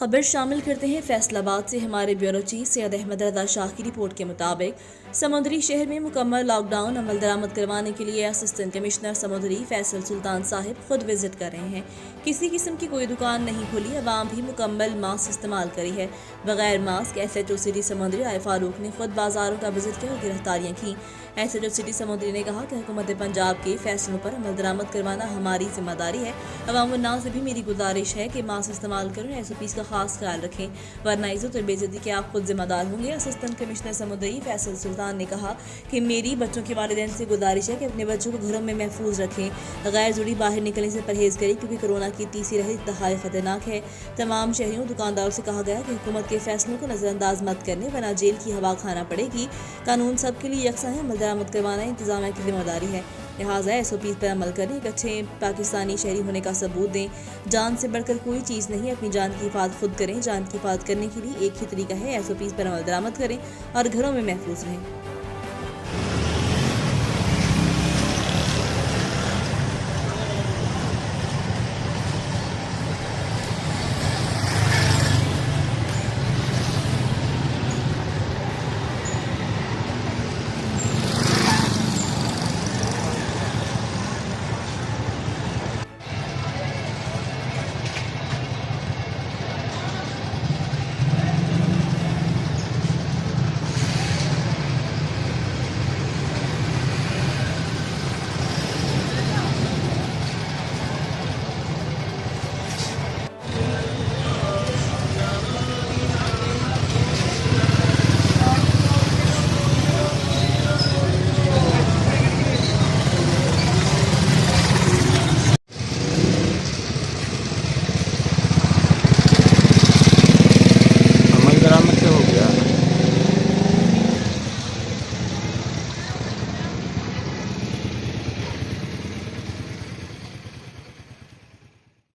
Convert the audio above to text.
खबर शामिल करते हैं फैसलाबाद से। हमारे ब्यूरो चीफ सैयद अहमद रजा शाह की रिपोर्ट के मुताबिक समुद्री शहर में मुकम्मल लॉकडाउन अमल दरामद करवाने के लिए असिस्टेंट कमिश्नर समुद्री फैसल सुल्तान साहिब खुद विजिट कर रहे हैं। किसी किस्म की कोई दुकान नहीं खुली, अवाम भी मुकम्मल मास्क इस्तेमाल करी है। बगैर मास्क SHO सिटी समुद्री आय फारूक ने खुद बाजारों का विजिट किया और गिरफ्तारियां की। SHO सिटी समुद्री ने कहा कि हुकूमत पंजाब के फैसलों पर अमल दरामद करवाना हमारी जिम्मेदारी है। अवाम उन्नास से भी मेरी गुजारिश है कि मास्क इस्तेमाल करें, SOPs का खास ख्याल रखें, वरना इज्जत और बेइज्जती के आप खुद जिम्मेदार होंगे। असिस्टेंट कमिश्नर समुद्री फैसल सुल्तान ने कहा कि मेरी बच्चों के वालिदैन से गुजारिश है कि अपने बच्चों को घरों में महफूज रखें, गैर जरूरी बाहर निकलने से परहेज करें क्योंकि कोरोना की तीसरी लहर इंतहाई खतरनाक है। तमाम शहरियों दुकानदारों से कहा गया कि हुकूमत के फैसलों को नजरअंदाज मत करने, वरना जेल की हवा खाना पड़ेगी। कानून सबके लिए यकसा है, अमल दरामद करवाना इंतजामिया की जिम्मेदारी है, लिहाजा SOPs पर अमल करें। एक अच्छे पाकिस्तानी शहरी होने का सबूत दें। जान से बढ़कर कोई चीज़ नहीं, अपनी जान की हिफाजत खुद करें। जान की हिफाजत करने के लिए एक ही तरीका है, SOPs पर अमल दरामद करें और घरों में महफूज रहें।